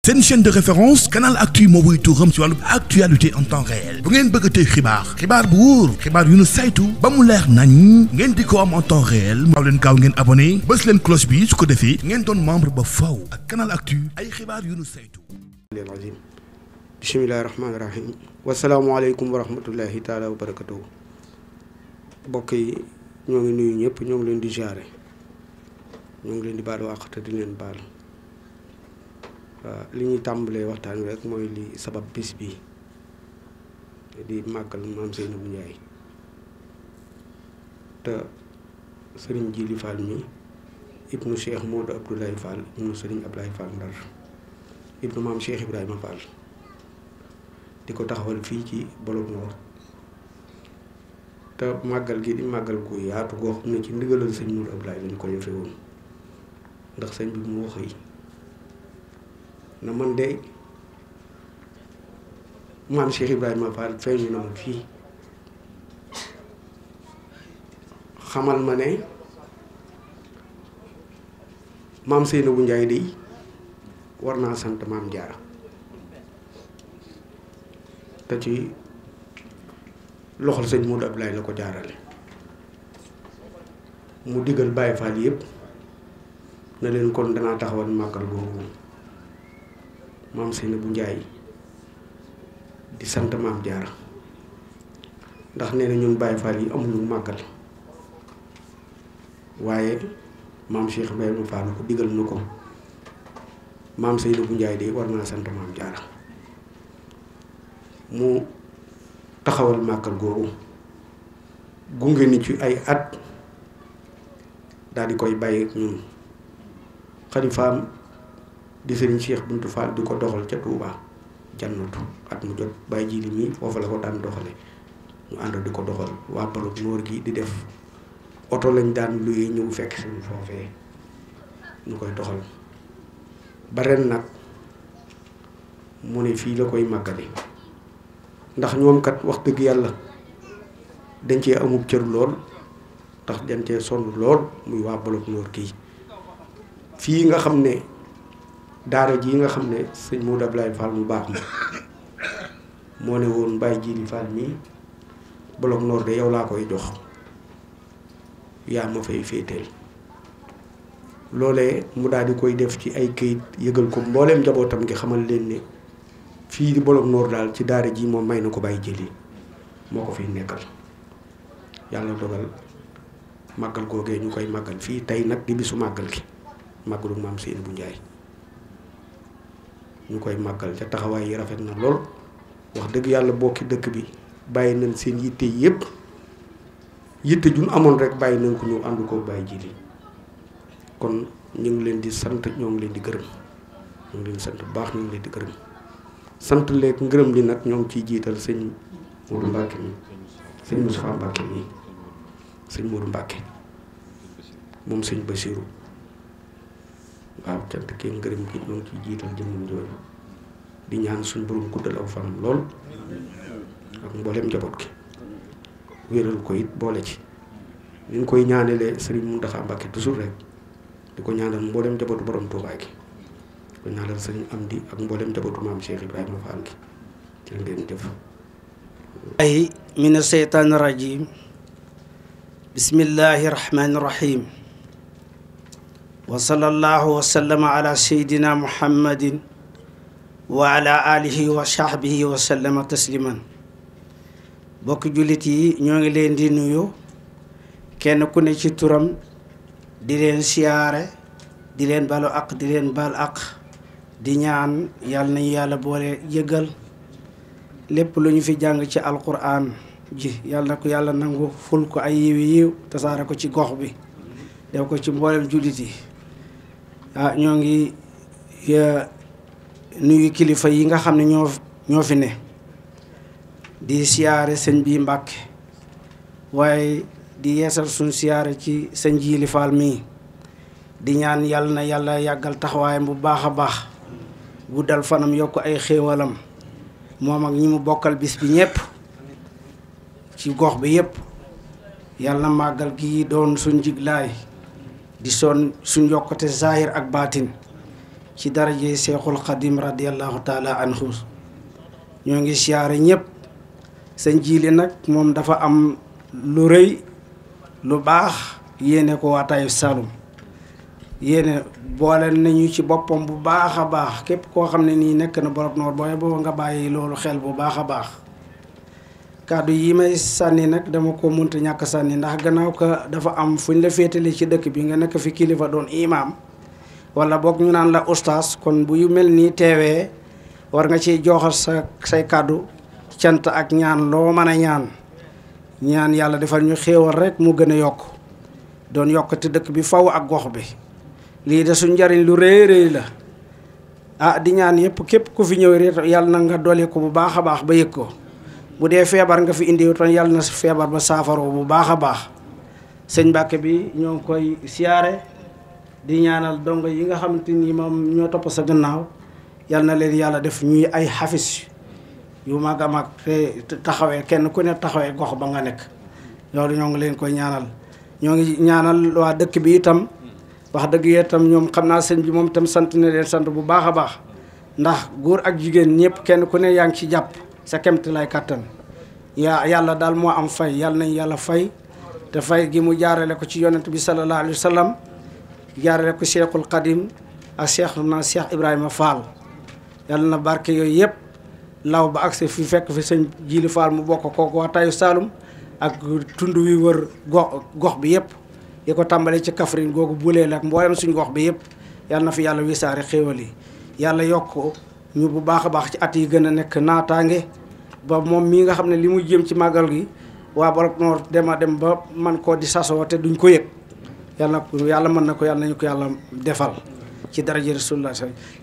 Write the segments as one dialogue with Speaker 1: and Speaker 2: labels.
Speaker 1: C'est une chaîne de référence Canal Actu moo wuy tuuram ci wàllu actualité en temps réel bu ngeen bëgg a tey xibaar bu wóor xibaar yu nu saytu ba mu leer nañ ngeen di ko am en temps réel maaw leen gaaw ngeen abonné bës leen cloche bi su ko defee ngeen doon membre ba faw ak Canal Actu ay xibaar yu nu saytu.
Speaker 2: bismillahi rahmaani rahim wasalaamualeykum wa rahmatullahi taala wa barakatuhu. mbokk yi ñoo ngi nuyu ñëpp ñoo ngi leen di jaare ñoo ngi leen di baalu àq te di leen baal. li ñuy tàmbalee waxtaan wi rek mooy li sabab bis bi di màggal maam Seynabou Ndiaye te sëriñ Jili Fall mi ibnu Cheikh Modou Abdoulaye Fall ibnu sëriñ Abdoulaye Fall Ndar ibnu maam Cheikh Ibrahima Fall di ko taxawal fii ci Bolok Noor te màggal gi di màggal gu yaatu goo xam ne ci ndigalal sëñ Modou Abdoulaye lañ ko defee woon ndax sëñ bi moo xëy na man de maam Cheikh Ibrahima Fall feeñu na ma fii xamal ma ne maam Seynabou Ndiaye de war naa sant maam Jaara te ci loxol sëñ Modou Abdoulaye la ko jaarale mu digal Baye Fall yëpp na leen kon danaa taxawal màggal googu maam Seynabou Ndiaye di sant maam Jaara ndax nee na ñun Baye Fall yi amuñu màggal waaye maam Cheikh Ibrahima Fall ko digal na ko maam Seynabou Ndiaye de war naa sant maam Jaara mu taxawal màggal googu gunge ni ci ay at daal di koy bàyyi ak ñun xalifaam di sëriñ Cheikh Bintou Fall di ko doxal ca Touba jannatu at mu jot bàyyi jili mi foofu la ko daan doxale ñu ànd di ko doxal waa Bolok Noor gi di def oto lañ daan luyee ñëw fekk suñu foofee ñu koy doxal ba ren nag mu ne fii la koy màggale ndax ñoom kat wax dëgg yàlla dañ cee amub cër lool ndax dañ cee sonn lool muy waa Bolok Noor kii fii nga xam ne daara ji nga xam ne sëñ Modou Abdoulaye Fall mu baax ma moo ne woon Baye Jili Fall mii Bolok Noor de yow laa koy jox yaa ma fay féeteel loolee mu daal di koy def ci ay këyit yëgal ko mbooleem njabootam gi xamal leen ne fii di Bolok Noor daal ci daara ji moom may na ko Baye Jili moo ko fiy nekkal yàlla dogal màggal googee ñu koy màggal fii tey nag di bisu màggal gi màggalu maam Seynabou Ndiaye ñu koy màggal ca taxawaay yi rafet na lool wax dëgg yàlla bokki dëkk bi bàyyi nañ seen yitte yépp yitte juñ amoon rek bàyyi nañ ko ñëw ànd ko Baye Jili kon ñu ngi leen di sant ñoo ngi leen di gërëm ñu ngi leen di sant bu baax ñu ngi leen di gërëm sant leeg ngërëm li nag ñoo ngi ciy jiital sëñ Modou Mbacke mi sëñ Moustapha Mbacke mi sëñ Modou Mbacke moom sëñ Bassirou waaw cant kee ngërëm gi ñoo ngi ciy jiital jëmmum jooju di ñaan suñ borom guddal aw fanam lool ak mboolem njaboot gi wéral ko it boole ci ñu koy ñaanalee sëriñ Mountakha Mbacke toujours rek di ko ñaanal mboolem njabootu borom Touba gi di ko ñaanal sëriñ Amdi ak mboolem njabootu maam Cheikh Ibrahima Fall gi ci ngeen jëf
Speaker 3: ay mina seytaani rajim bismillahi rahmani rahim wa sallallahu wa sallama ala seydina muhammadin wa ala alihi wa sahbihi wa sallama tasliman bokki jullit yi ñoo ngi leen di nuyu kenn ku ne ci turam di leen siyaare di leen balu aq di leen bal aq di ñaan yàlla nañu yàlla boole jéggal lépp lu ñu fi jàng ci alquran ji yàlla na ko yàlla nangu ful ko ay yiwi yiw tasaare ko ci gox bi def ko ci mboolem jullit yi ñoo ngi nuyu kilifa yi nga xam ne ñoo fi ne di siyaare sëñ bi Mbàkke waaye di yeesal suñ siyaare ci sëñ Jili Fall mii di ñaan yàlla na yàlla yàggal taxawaayam bu baax a baax guddal fanam yokk ay xéewalam moom ak ñi mu bokkal bis bi ñépp ci gox bi yépp yàlla na màggal gi doon suñ jiglaay di son suñ yokkute zahir ak baatin ci daraje Seexul Xadim radiallahu taala anhu ñoo ngi siyaare ñëpp. sëñ Jili nag moom dafa am lu rëy lu baax yéene ko waa Taïf Saloum yéene boole nañu ci boppam bu baax a baax képp koo xam ne nii nekk na Bolok Noor booy boo nga bàyyi loolu xel bu baax a baax. kàddu yi may sànni nag dama ko mënta ñàkk sànni ndax gannaaw ka dafa am fu ñu la féetale ci dëkk bi nga nekk fi kilifa doon imaam wala boog ñu naan la ustaas kon bu yu mel nii teewee war nga ciy joxal say kàddu cant ak ñaan loo mën a ñaan yàlla defal ñu xéewal rek mu gën a yokk doon yokkati dëkk bi faw ak gox bi lii de suñ njariñ lu rëy la di ñaan yëpp képp ku fi ñëw rek yàlla na nga dolli ko bu baax a baax ba yëg ko bu dee feebar nga fi indi ton yàlla na feebar ba saafaroo bu baax a baax sëñ Mbàkke bi ñoo ngi koy siyaare di ñaanal dongo yi nga xamante ni moom ñoo topp sa gannaaw yàlla na leen yàlla def ñuy ay xafis yu mag a mag te taxawee kenn ku ne taxawee gox ba nga nekk loolu ñoo ngi leen koy ñaanal ñoo ngi ñaanal waa dëkk bi itam wax dëgg itam ñoom xam naa sëñ bi moom itam sant na leen sant bu baax a baax ndax góor ak jigéen ñëpp kenn ku ne yaa ngi ci jàpp sa kemt lay kàttan yàlla daal moo am fay yàlla nañ yàlla fay te fay gi mu jaarale ko ci yonent bi sallallahu alayhi wa sallam jaarale ko Cheikhul Qadim ak Cheikh Ibrahima Fall yàlla na barke yooyu yëpp law ba agsi fi fekk fi sëñ Jili Fall mu bokk kooku waa Taïf Saloum ak tund wi wër gox bi yëpp yi ko tàmbalee ci Kaffrine googu buleel ak mboolem suñ gox bi yëpp yàlla na fi yàlla wisaare xéewal yi yàlla yokk ñu bu baax a baax ci at yi gën a nekk naataange ba moom mii nga xam ne li muy jëm ci màggal gi waa Bolok Noor dem ba man koo di sasoo te duñ ko yëg yàlla mën na ko yàlla nañu ko yàlla defal ci daraja Rasulullah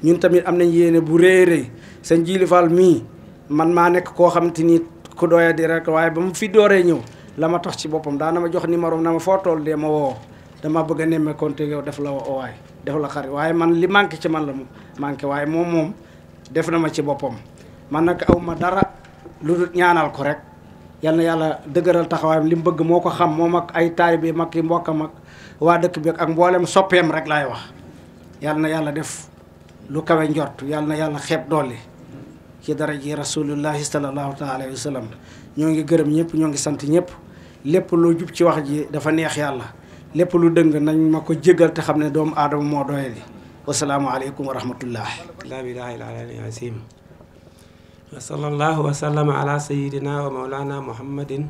Speaker 3: ñun tamit am nañ yéene bu rëy sëñ Jili Fall mii man maa nekk koo xamante ni ku doya di rek waaye ba mu fi dooree ñëw la ma tax ci boppam daana ma jox numéro na ma foo toll dee ma woo dama bëgg a nemme konte yow def la waay def la xarit waaye man li manqué ci man la mu manqué waaye moom def na ma ci boppam man nag aw ma dara lu dul ñaanal ko rek yal na yàlla dëgëral taxawaayam li mu bëgg moo ko xam moom ak ay taalibe mag yi mbokkam ak waa dëkk bi ak mboolem soppeem rek laay wax yal na yàlla def lu kawe njort yal na yàlla xeeb dolli ci daraji rasulullahi sallallahu taala alayhi wa sallam ñoo ngi gërëm ñëpp ñoo ngi sant ñëpp lépp lu jub ci wax ji dafa neex yàlla lépp lu dëng nañ ma ko jégal te xam ne doomu aadama moo doyadi wasalaamu aleykum wa rahmatullah
Speaker 4: la ilaha illa al azim wa sallallahu wa sallama ala sayyidina wa mawlana muhammadin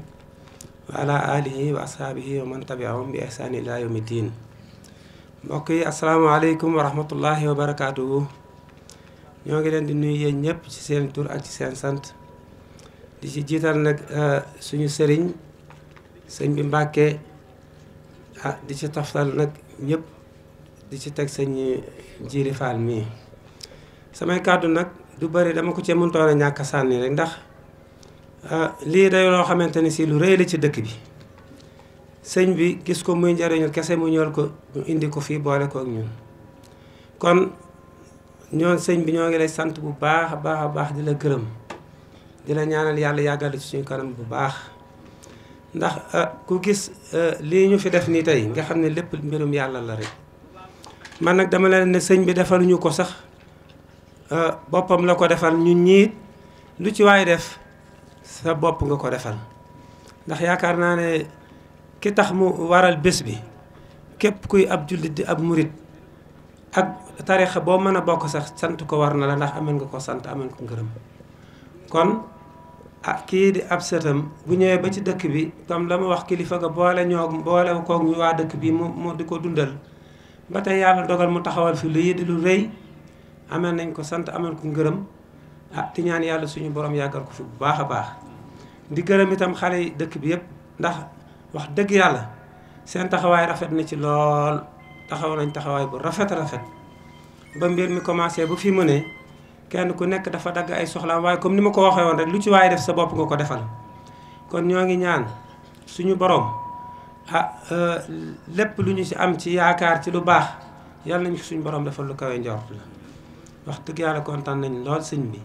Speaker 4: wa ala alihi wa ashaabihi wa man tabi'ahum bi ihsani ila yawmi din mbokk yi asalaamaaleykum wa rahmatullahi wa barakaatuhu ñoo ngi leen di nuyu yéen ñëpp ci seen tur ak ci seen sant di ci jiital nag suñu sëriñ sëñ bi Mbàkke di ci toftal nag ñëpp di ci teg sëñ Jili Fall mii samay kàddu nag du bëri dama ko cee mëntoon a ñàkk a sànni rek ndax lii day loo xamante ni si lu rëy la ci dëkk bi sëñ bi gis ko muy njëriñul kese mu ñëwal ko mu indi ko fii boole ko ak ñun kon ñoon sëñ bi ñoo ngi lay sant bu baax a baax a baax di la gërëm di la ñaanal yàlla yàggal ci suñu kanam bu baax ndax ku gis lii ñu fi def nii tey nga xam ne lépp mbirum yàlla la rek man nag dama leen ne sëñ bi defaluñu ko sax boppam la ko defal ñun ñiit lu ci waay def sa bopp nga ko defal ndax yaakaar naa ne ki tax mu waral bés bi képp kuy ab jullit di ab murit ak tarixa boo mën a bokk sax sant ko war na la ndax amal nga ko sant amal ko ngërëm kon kii di ab sëtam bu ñëwee ba ci dëkk bi comme la ma wax kilifa ga boole koog ñu waa dëkk bi mu di ko dundal ba tey yàlla dogal mu taxawal fi lu yëdi lu rëy amal nañ ko sant amal ko ngërëm di ñaan yàlla suñu borom yàggal ko fi bu baax a baax di gërëm itam xale yi dëkk bi yëpp ndax wax dëgg yàlla seen taxawaay rafet na ci lool taxaw nañ taxawaay bu rafet ba mbir mi commencé bu fi mu ne kenn ku nekk dafa dagg ay soxlaam waaye comme ni ma ko waxee woon rek lu ci waaye def sa bopp nga ko defal kon ñoo ngi ñaan suñu borom lépp lu ñu ci am ci yaakaar ci lu baax yàlla nañu suñu borom defal lu kawe njort la wax dëgg yàlla kontaan nañ lool sëñ bi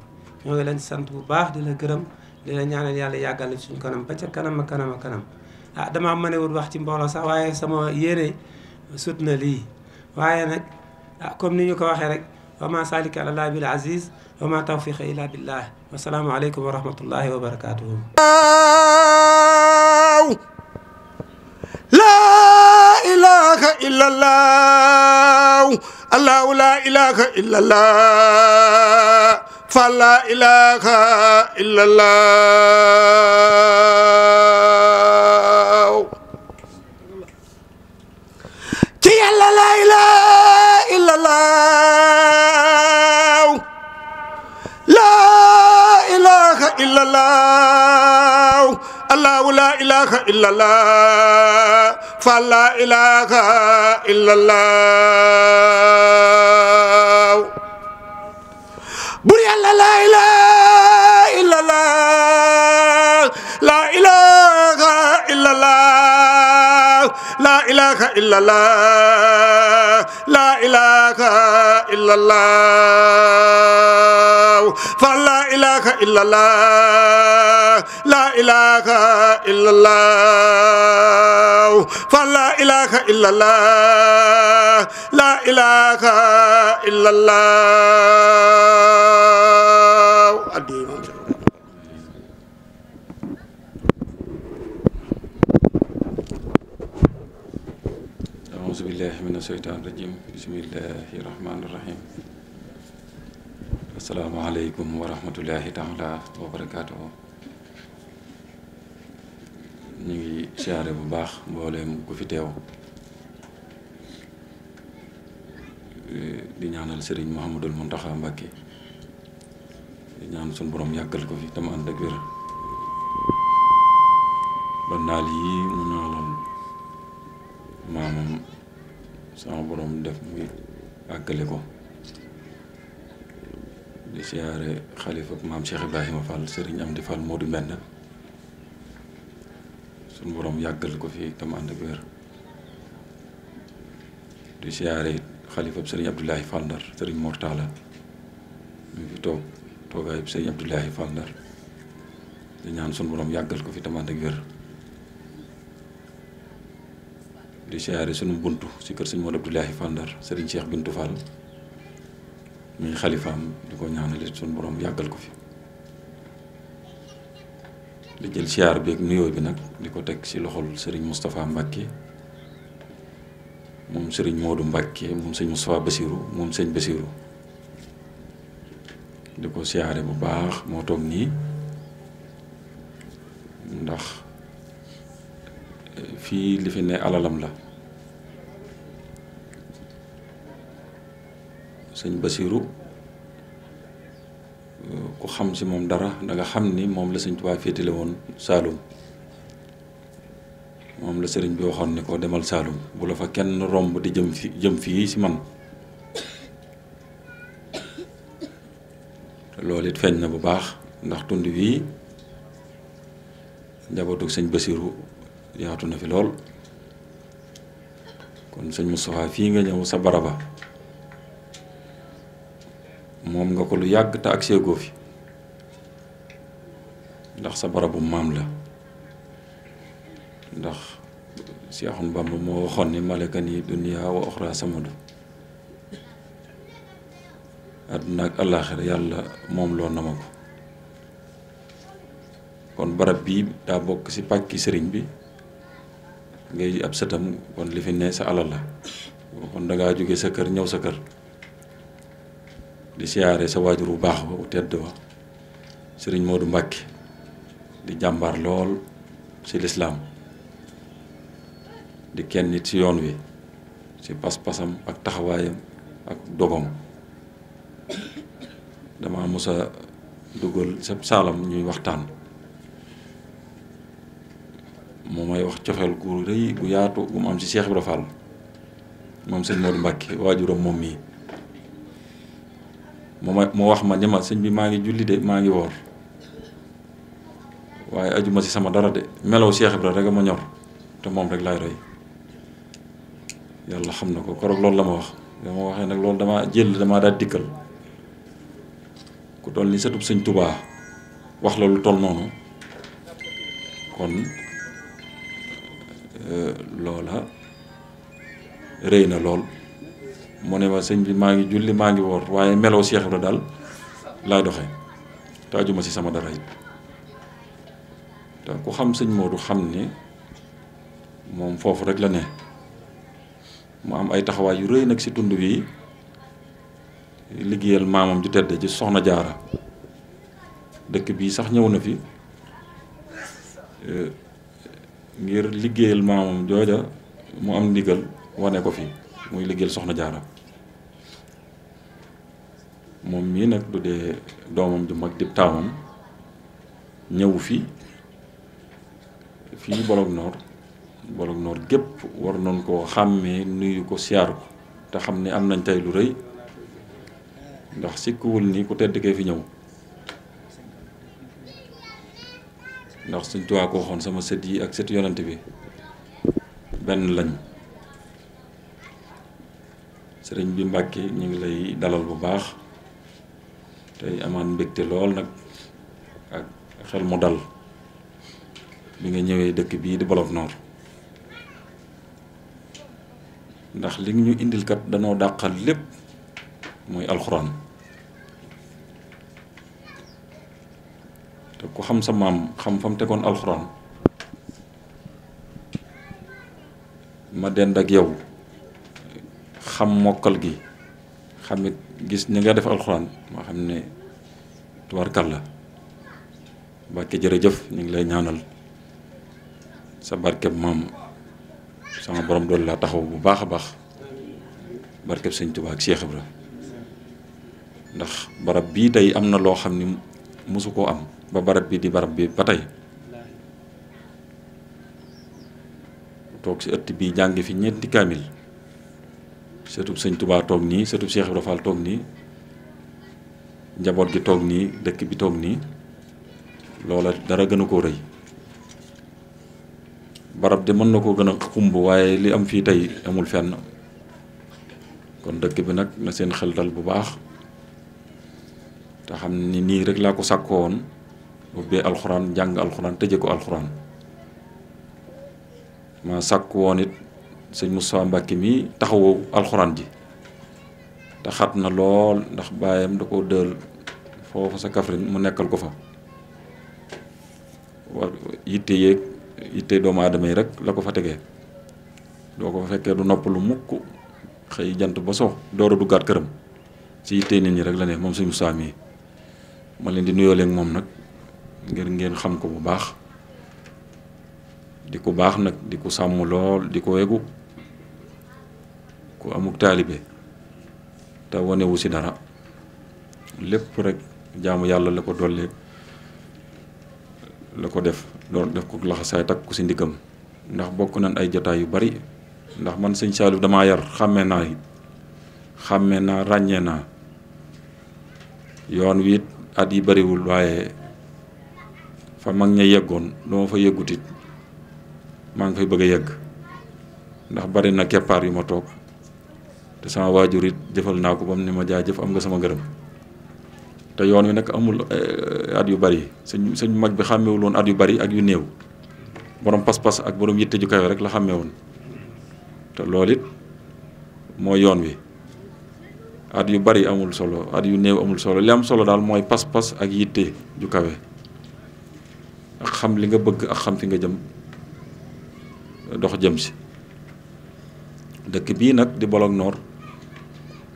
Speaker 4: ñoo ngi leen sant bu baax di la gërëm di la ñaanal yàlla yàggal suñu kanam ba ca kanam a kanam a kanam damaa mënewul wax ci mbooloo sax waaye sama yéene sut na lii waaye nag comme ni ñu ko waxee rek wa ma salika ala llahi bil aziz wa ma tawfiqa illa billah wasalaamu aleykum wa rahmatullahi wa barakatuhu.
Speaker 2: La ilaha illallah, Allahu la ilaha illallah, fa la ilaha illallah. Ci Yàlla la ilaha illallah, la ilaha illallah, Allahu la ilaha illallah, fa la ilaha illallah. Bur Yàlla la ilaha illallah, la ilaha illallah, la ilaha illallah, la ilaha illallah, fa la ilaha illallah, la ilaha illallah, fa la ilaha illallah, la ilaha illallah.
Speaker 5: auzu billahi mina sheytaani rajim bismillahi rahmaani rahim. Assalaamu aleykum wa rahmatullahi taala wa barakaatuhu. ñu ngi siyaare bu baax mbooleem ku fi teew di ñaanal Serigne Mouhamadul Mountakha Mbacké di ñaan suñu borom yàggal ko fi tam ànd ak wér ba naal yi mu naaloon maamam sama borom def muy àggale ko. di siyaare xalifa maam Cheikh Ibrahima Fall Serigne Amdi Fall Modou Mbend suñu borom yàggal ko fi tam ànd ak wér. di siyaare xalifa Serigne Abdoulaye Fall Ndar Serigne Mortala mu fi toog toogaay Serigne Abdoulaye Fall Ndar di ñaan suñu borom yàggal ko fi tam ànd ak wér. di siyaare sunu buntu ci kër Serigne Modou Abdoulaye Fall Ndar Serigne Cheikh Bintou Fall muy xalifaam di ko ñaanale suñu borom yàggal ko fi. di jël siyaar bi ak nuyoo bi nag di ko teg ci loxol Serigne Moustapha Mbacké moom Serigne Modou Mbacké moom sëñ Moustapha Bassirou moom sëñ Bassirou di ko siyaare bu baax moo toog nii ndax fii li fi ne alalam la. sëñ Bassirou ku xam ci moom dara danga xam ni moom la sëñ Tuubaa féetale woon Saalum moom la sëriñ bi waxoon ni ko demal Saalum bu la fa kenn romb di jëm fii ci man loolu it feeñ na bu baax ndax tund wii njabootu sëñ Bassirou yaatu na fi lool kon sëñ Moustapha fii nga ñëw sa baraba moom nga ko lu yàgg te ak seegoo fi ndax sa barabu maam la ndax Seexun Bamba moo waxoon ni malakani dunya wa oxra samadu àdduna ak àllaaxira yàlla moom loo na ma ko kon barab bii daa bokk ci pàkki sëriñ bi ngay ab sëtam kon li fi ne sa alal la kon dangaa jóge sa kër ñëw sa kër di siyaare sa waajur bu baax ba bu tedd wa Serigne Modou Mbacké di jàmbaar lool ci lislaam di kenn nit ci yoon wi ci pas-pasam ak taxawaayam ak dogom dama musa dugal sa saalam ñuy waxtaan moo may wax cofeel gu rëy gu yaatu gu mu am ci Cheikh Ibra Fall moom sëñ Modou Mbacké waajuram moom mii moo wax ma ni ma sëñ bi maa ngi julli de maa ngi woor waaye ajuma ci sama dara de melow Cheikh Ibra rek a ma ñor te moom rek laay roy yàlla xam na ko koroog loolu la ma wax dama waxee nag loolu damaa daal dikkal ku toll ni sëtub sëñ Tubaa wax la lu toll noonu kon loola rëy na lool mu ne ma sëñ bi maa ngi julli maa ngi woor waaye meloo Cheikh Ibra daal laay doxe te ajuma ci sama dara it te ku xam sëñ Modou xam ni moom foofu rek la ne mu am ay taxawaay yu rëy nag ci tund wi liggéeyal maamam ju tedd ci Soxna Jaara dëkk bii sax ñëw na fi ngir liggéeyal maamam jooja mu am ndigal wane ko fi muy liggéeyal Soxna Jaara moom mii nag du dee doomam ju mag dib taawam ñëw fii Bolog Noor gépp war noonu koo xàmmee nuyu ko siyaar ko te xam ne am nañ tey lu rëy ndax sikkuwul ni ku tedd kee fi ñëw ndax Sëñ Tuubaa ko waxoon sama sët yi ak sët yonent bi benn lañ sëriñ bi Mbàkke ñu ngi lay dalal bu baax tey amaan mbégte lool nag ak xel mu dal bi nga ñëwee dëkk bii di Bolog Noor ndax li ñu indil kat danoo dàqal lépp mooy alxuraan te ku xam sa maam xam fa mu tegoon alxuraan ma dend ak yow xam mokkal gi xamit gis ni nga def alxuraan moo xam ne tubarkalla Mbàkke jërëjëf ñu ngi lay ñaanal sa barkeb maam sama borom doolu laa taxaw bu baax a baax barkeb Sëñ Tuubaa ak Cheikh Ibra ndax barab bii tey am na loo xam ni mosu koo am ba barab bi di barab bi ba tey toog si ëtt bii jàngi fi ñeenti kaamil sëtub Sëñ Tuubaa toog nii sëtub Cheikh Ibra Fall toog nii njaboot gi toog nii dëkk bi toog nii loola dara gën a koo rëy barab de mën na koo gën a xumb waaye li am fii tey amul fenn kon dëkk bi nag na seen xel dal bu baax te xam ni nii rek laa ko sàkkoo woon ubbee alxuraan jàng alxuraan tëje ko alxuraan ma sàkk woon it sëñ Moussa Mbacke mi taxawu alxuraan ji te xat na lool ndax baayam da ko dël foofu sa Kaffrine mu nekkal ko fa war yitte doomu aadama yi rek la ko fa tegee doo ko fa fekkee du noppalu mukk xëy jant ba sox door a duggaat këram ci yitte nit ñi rek la ne moom sëñ Moussa mi ma leen di nuyoo leen moom nag ngir ngeen xam ko bu baax di ko baax nag di ko sàmm lool di ko wegu ku amuk taalibe te wanewu si dara lépp rek jaamu yàlla la ko dollee la ko def doon def ko laxasaay takk ku si ndiggam ndax bokk nañ ay jotaay yu bari ndax man sëñ Saliou damaa yar xàmmee naa ràññee naa yoon wi it at yi bariwul waaye fa mag ña yeggoon duma fa yeggutit maa ngi fay bëgg a yegg ndax bari na keppaar yu ma toog te sama waajur it jëfal naa ko ba mu ne ma jaajëf am nga sama ngërëm te yoon wi nag amul at yu bari sëñ mag bi xàmmewul woon at yu bari ak yu néew borom pas-pas ak borom yitte ju kawe rek la xàmmee woon te loolu it mooy yoon wi at yu bari amul solo at yu néew amul solo li am solo daal mooy pas-pas ak yitte ju kawe ak xam li nga bëgg ak xam fi nga jëm dox jëm si dëkk bii nag di Bolog Noor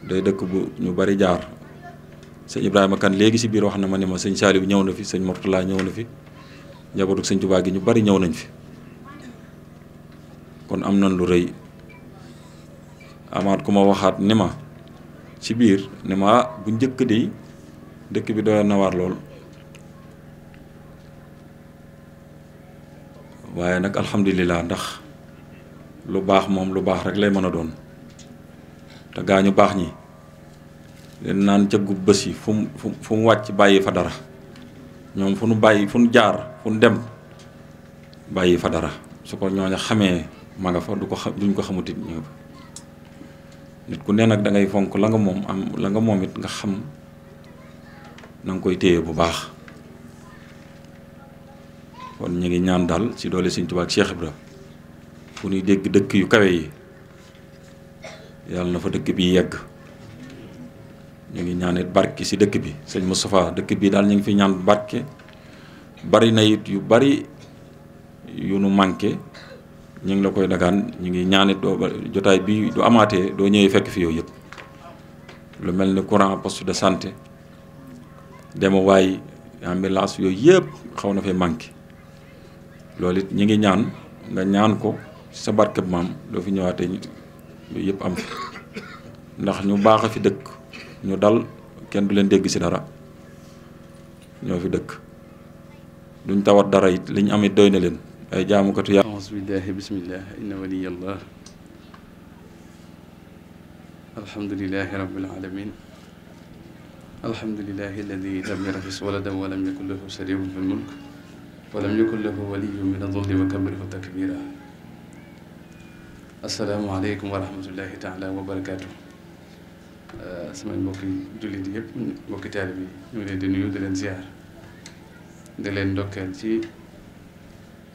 Speaker 5: day dëkk bu ñu bari jaar sëñ Ibrahima Kane léegi si biir wax na ma ne ma sëñ Saliou ñëw na fi sëñ Mourtala ñëw na fi njabootu sëñ Tuubaa gi ñu bari ñëw nañ fi kon am nañ lu rëy amaat ku ma waxaat ni ma ci biir ni ma bu njëkk de dëkk bi doy na waar lool waaye nag alhamdulilah ndax lu baax moom lu baax rek lay mën a doon te gaa ñu baax ñi leen naan jëggu bés yi fu mu wàcc bàyyi fa dara ñoom fu nu bàyyi fu nu jaar fu nu dem bàyyi fa dara su ko ñooña xamee ma nga fa duñ ko xamutit ñu fa nit ku ne nag da ngay fonk la nga moom am la nga moom it nga xam na nga koy téye bu baax kon ñu ngi ñaan daal ci doole Sëñ Tuubaa ak Cheikh Ibra fu ñuy dégg dëkk yu kawe yi yàlla na fa dëkk bi yegg. ñu ngi ñaanit barke ci dëkk bi sëñ Moustapha dëkk bi daal ñu ngi fi ñaan barke bari na it yu bari yu nu manqué ñu ngi la koy dagaan ñu ngi ñaanit doo jotaay bi du amaatee doo ñëwee fekk fi yooyu yëpp lu mel ni courant poste de santé demuwaay ambulance yooyu yëpp xaw na fee manqué loolu it ñu ngi ñaan nga ñaan ko sa barkeb maam doo fi ñëwaatee yooyu yëpp am fi ndax ñu baax a fi dëkk ñu dal kenn du leen dégg ci dara ñoo fi dëkk duñ tawat dara it liñ am it doy na leen ay jaamukatu yàlla.
Speaker 6: auzu billahi bismillah inna waliyallah alhamdulillahi rabbil alamin alhamdulillahi alladi lam yattakhidh waladan wa lam yakun lahu sharikun fil mulk wa lam yakun lahu waliyyun min adh-dhulli wa kabbirhu takbira. assalaamu aleykum wa rahmatullahi taala wa barakatuh. samay mbokki jullit yëpp mbokki taalibe bi ñu ngi leen di nuyu di leen ziar di leen ndokkeel ci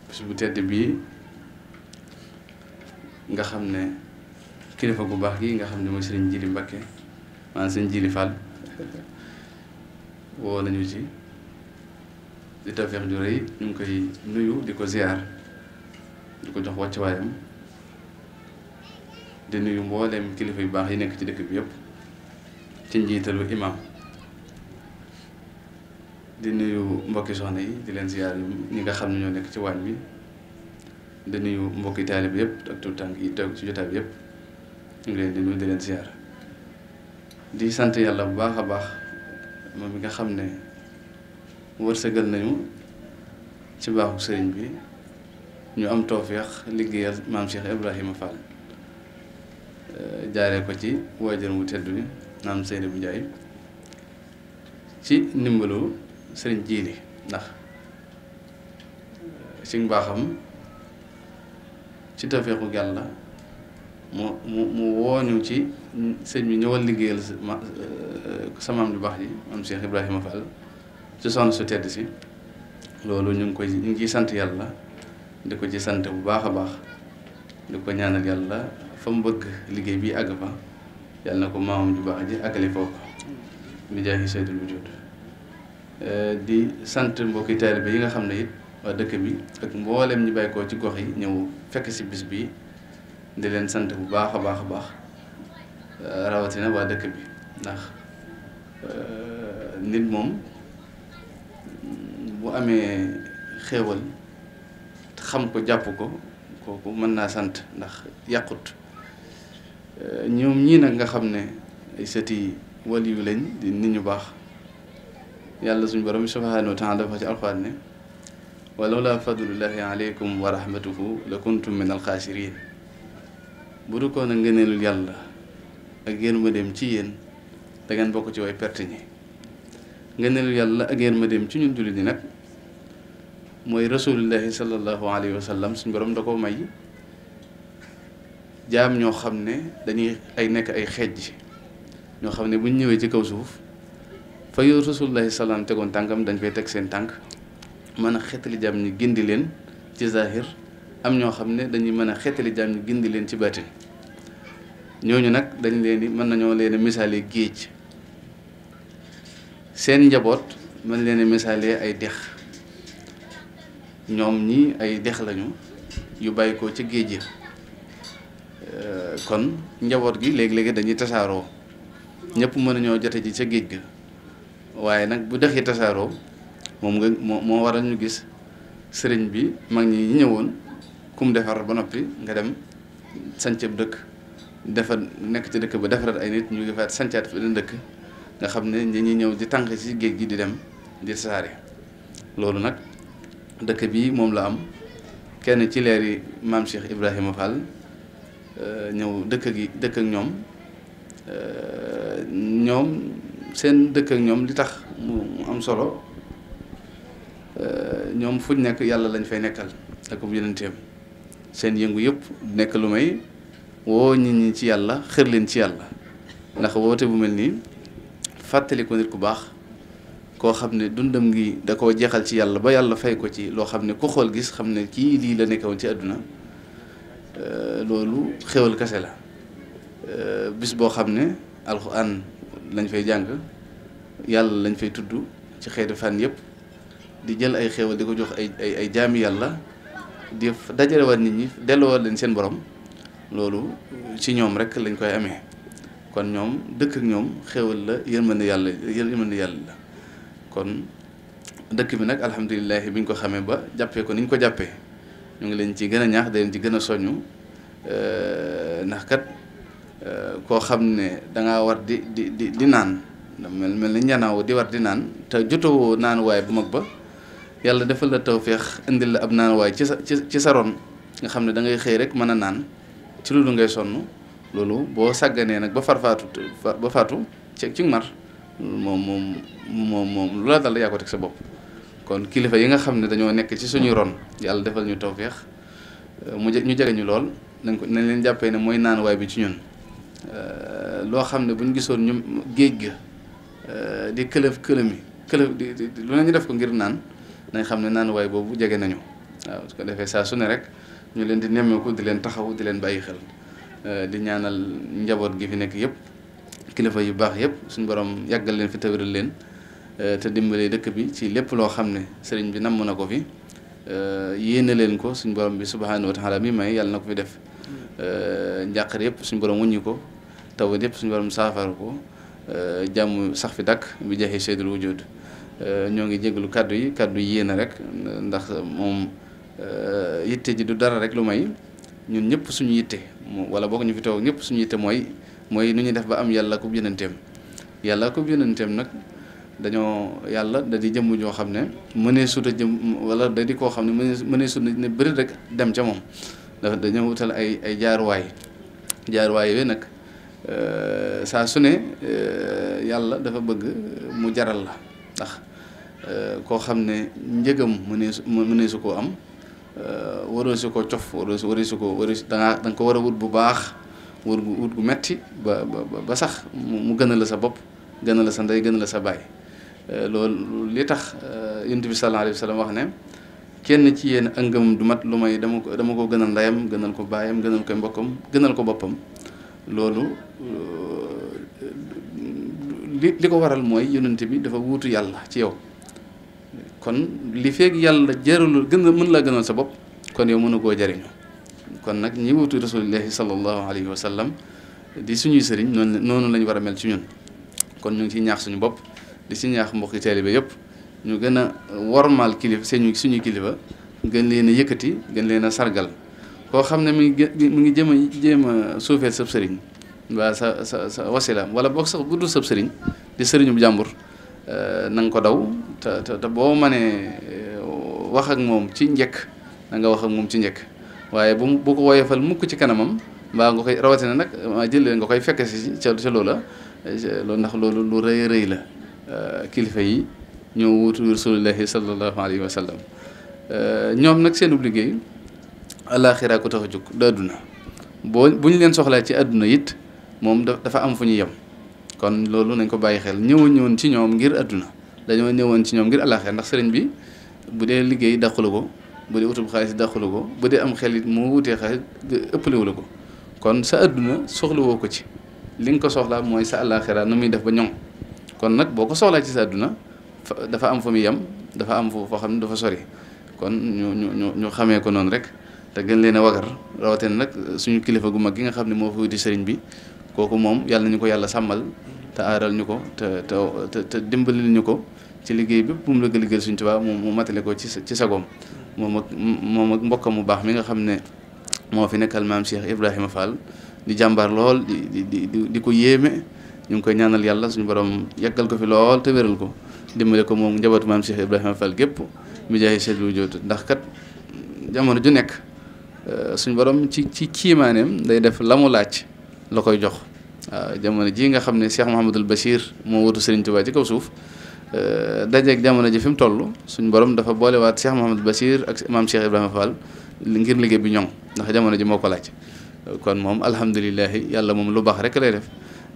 Speaker 6: bis bu tedd bii nga xam ne kilifa gu baax gi nga xam ne mooy sëriñ Jili Mbakke maanaam sëriñ Jili Fall woo nañu ci di tawfeex ju rëy ñu ngi koy nuyu di ko ziar di ko jox wàccuwaayam di nuyu mbooleem kilifa yu baax yi nekk ci dëkk bi yëpp ci njiitalu imam di nuyu mbokki soxna yi di leen ziar ñi nga xam ne ñoo nekk ci waañ bi di nuyu mbokki taalib yëpp ak tout tànk yi toog ci jotaay bi yëpp ñu ngi leen di nuyu di leen ziar di sant yàlla bu baax a baax moom mi nga xam ne wërsëgal nañu ci baaxu sëriñ bi ñu am tawfeex liggéeyal maam Cheikh Ibrahima Fall jaaree ko ci waajur mu tedd bi naam Seydou bu Njaay ci ndimbalu sëriñ Jiili ndax ci mbaaxam ci tawfeexu yàlla mu wooñu ci sëñ bi ñëwal liggéeyal sa maam ju baax ji maam Cheikh Ibrahima Fall ci soxna su tedd si loolu ñu ngi ciy sant yàlla di ko ci sant bu baax a baax di ko ñaanal yàlla fa mu bëgg liggéey bi àgg fa yàlla na ko maamam ju baax ji àggale foofu bi jaahi sayyidul wujud di sant mbokki taalibe yi nga xam ne it waa dëkk bi ak mboolem ñi bàyyi koo ci gox yi ñëw fekk si bis bi di leen sant bu baax a baax a baax rawatina waa dëkk bi ndax nit moom bu amee xéewal xam ko jàpp ko kooku mën naa sant ndax yàqut ñoom ñii nag nga xam ne ay sëti waliyu lañ di nit ñu baax yàlla suñu borom subhaanahu wa taala dafa ci alxuraan ne walawlaa fadlullahi aleykum wa rahmatuhu la kuntum min alxaasiriin bu du ko na ngëneelul yàlla ak yërmandeem ci yéen da ngeen bokk ci way perte ñi ngëneelul yàlla ak yërmandeem ci ñun jullit ñi nag mooy rasulullahi sallallahu alayhi wa sallam suñu borom da ko may jaam ñoo xam ne dañuy nekk ay xeej ñoo xam ne buñ ñëwee ci kaw suuf fa yow rasulullahi salaam tegoon tànkam dañ fay teg seen tànk mën a xeetali jaam ñi gindi leen ci zahir am ñoo xam ne dañuy mën a xeetali jaam ñi gindi leen ci baatin ñooñu nag dañ leen di mën nañoo leen a misaalee géej seen njaboot mën leen a misaalee ay dex ñoom ñi ay dex lañu yu bàyyi ko ci géej gi kon njaboot gi léegi-léegi dañuy tasaaroo ñëpp mën nañoo jote ji ca géej ga waaye nag bu dex yi tasaaroo moo waral ñu gis sëriñ bi mag ñi ñëwoon kum defar ba noppi nga dem sancab dëkk defar nekk ci dëkk ba defarat ay nit ñu ngi faat sancaat fi den dëkk nga xam ne dañuy ñëw di tànq ci géej gi di dem di tasaare loolu nag dëkk bi moom la am kenn ci leeri maam Cheikh Ibrahima Fall ñëw dëkk ak ñoom seen dëkk ak ñoom li tax mu am solo ñoom fuñ nekk yàlla lañ fay nekkal ak bu yenenteem seen yëngu yëpp nekk lu may woo nit ñi ci yàlla xër leen ci yàlla ndax woote bu mel nii fàttali ko nit ku baax koo xam ne dundam ngi da koo jeexal ci yàlla ba yàlla fay ko ci loo xam ne ku xool gis xam ne kii lii la nekkoon ci àdduna loolu xéwal kase la bis boo xam ne alxuraan lañ fay jàng yàlla lañ fay tudd ci xeeti fànn yëpp di jël ay xéewal di ko jox ay jaami yàlla di dajalewaat nit ñi delloowaat leen seen borom loolu ci ñoom rek lañ koy amee kon ñoom dëkk ak ñoom xéewal la yërmande yàlla la kon dëkk bi nag alhamdulilah bi ñu ko xamee ba jàppee ko ni ñu ko jàppee ñu ngi leen ci gën a ñaax da leen ci gën a soññu ndax kat koo xam ne dangaa war di naan mel ni ñanaaw di war di naan te jotowoo naan waay bu mag ba yàlla defal la tawféex indil la ab naan waay ci sa ron nga xam ne da ngay xëy rek mën a naan ci loolu ngay sonn loolu boo sàgganee nag ba faatu ci mar moom lu la dal yaa ko teg sa bopp kon kilifa yi nga xam ne dañoo nekk ci suñuy ron yàlla defal ñu tawféex ñu jege ñu lool nañ leen jàppee ne mooy naan waay bi ci ñun loo xam ne bu ñu gisoon ñu géej ga di këlëf di lu ne ñu def ko ngir naan nañ xam ne naan waay boobu jege nañu waaw su ko defee saa su ne rek ñu leen di nemmeeku di leen taxaw di leen bàyyi xel di ñaanal njaboot gi fi nekk yëpp kilifa yu baax yëpp suñu borom yàggal leen fi tawéral leen te dimbale dëkk bi ci lépp loo xam ne sëriñ bi namm na ko fi yéene leen ko suñu borom bi subhaanahu wa taala mi may yàlla na ko fi def njàqare yëpp suñu borom wuññi ko tawat yëpp suñu borom saafara ko jàmm sax fi dakk bi jaxee seydul wujud ñoo ngi jégalu kàddu yi yéene rek ndax moom yitte ji du dara rek lu may ñun ñëpp suñu yitte wala boog ñu fi toog ñëpp suñu yitte mooy nu ñuy def ba am yàlla ko yonenteem nag dañoo yàlla da di jëmm joo xam ne mënee suta jëm wala da di koo xam ne mënee suta ne bëri rek dem ca moom dañoo wutal ay jaaruwaay yooyu nag saa su ne yàlla dafa bëgg mu jaral la ndax koo xam ne njëgam mënee su koo am waroo si ko cof da nga ko war a wut bu baax wut gu metti ba sax mu gën a la sa bopp gën a la sa ndey gën a la sa baay loolu li tax yonent bi sallallahu alayhi wa sallam wax ne kenn ci yéen ak ngëmam du mat lu may dama ko gënal ndeyam gënal ko baayam gënal ko mbokkam gënal ko boppam loolu li ko waral mooy yonent bi dafa wuutu yàlla ci yow kon li feeg yàlla jëralul mën laa gënal sa bopp kon yow mënu koo jariñu kon nag ñi wuutu rasulillahi sallallahu alayhi wa sallam di suñuy sëriñ noonu lañu war a mel ci ñun kon ñu ngi ciy ñaax suñu bopp di ci ñaax mbokki taalibe yëpp ñu gën a wormaal kilifa suñuy kilifa gën leen a yëkkati gën leen a sargal koo xam ne mi ngi jéem a suufeel sab sëriñ waa sa wasilaam wala boog sax guddul sab sëriñ di sëriñu bu jàmbur na nga ko daw te boo mënee wax ak moom ci njëkk na nga wax ak moom ci njëkk waaye bu ko woyofal mukk ci kanamam mbaa nga koy rawatina nag jëlee nga koy fekk si ca loola loolu ndax loolu lu rëy la kilifa yi ñoo wuutu rasulullahi sallallahu alayhi wa sallam ñoom nag seen liggéey àllaaxira ko tax a jóg du àdduna bu ñu leen soxlaa ci àdduna it moom dafa am fu ñu yem kon loolu nañ ko bàyyi xel ñëwoon ci ñoom ngir àdduna dañoo ñëwoon ci ñoom ngir àllaaxira ndax sëriñ bi bu dee liggéey dàqulu ko bu dee utub xaalis dàqulu ko bu dee am xel it moo wutee xaalis ëppalewu la ko kon sa àdduna soxlawoo ko ci li nga ko soxlaa mooy sa àllaaxira nu muy def ba ñoŋ kon nag boo ko soxlaa ci sa àdduna dafa am fu muy yem dafa am foo xam ne dafa sori kon ñu xamee ko noonu rek te gën leen a wagar rawatina nag suñu kilifa gu mag gi nga xam ne moo fi wuti sëriñ bi kooku moom yàlla nañu ko yàlla sàmmal te aaral ñu ko te dimbali ñu ko ci liggéey bépp bu mu la liggéeyal suñu Tuubaa mu matale ko ci sagoom moom ak mbokkam mu baax mi nga xam ne moo fi nekkal maam Cheikh Ibrahima Fall di jàmbaar lool di ko yéeme ñu ngi koy ñaanal yàlla suñu borom yàggal ko fi lool te wéral ko dimbale ko moom njabootu maam Cheikh Ibrahima Fall gépp mi jaay seet lu jot ndax kat jamono ju nekk suñu borom ci kiimaaneem day def la mu laaj la koy jox waaw jamono ji nga xam ne Cheikh Mouhamadul Bachir moo wutu Serigne Touba ci kaw suuf dajeeg jamono ji fi mu toll suñu borom dafa boolewaat Cheikh Mouhamadul Bachir ak maam Cheikh Ibrahima Fall ngir liggéey bi ñoŋ ndax jamono ji moo ko laaj kon moom alhamdulilahi yàlla moom lu baax rek lay def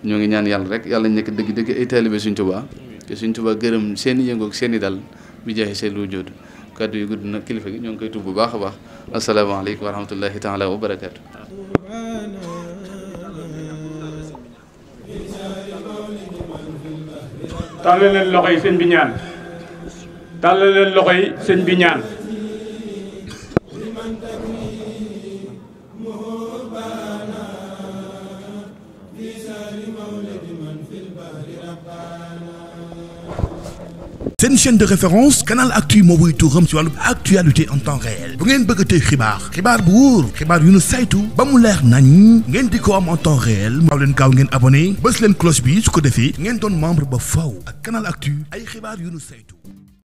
Speaker 6: ñoo ngi ñaan yàlla rek yàlla ñu nekk dëgg-dëgg ay taalibe Serigne Touba te Serigne Touba gërëm seen i yëngu ak seen i dal bi jaay seen lu jóodu kàddu yu gudd na kilifa gi ñoo ngi koy tubb bu baax a baax asalaamaaleykum wa rahmatullahi taala wa barakaatu.
Speaker 7: tàllal leen loxo yi sëñ bi ñaan tàllal leen loxo yi sëñ bi ñaan
Speaker 1: seen chaîne de référence Canal Actu moo wuy tuuram ci wàllu actualité en temps réel bu ngeen bëgg a tey xibaar bu wóor xibaar yu nu saytu ba mu leer nañ ngeen di ko am en temps réel waaw leen gaaw ngeen abonné bës leen cloche bi su ko defee ngeen doon membre ba faw ak Canal Actu ay xibaar yu nu saytu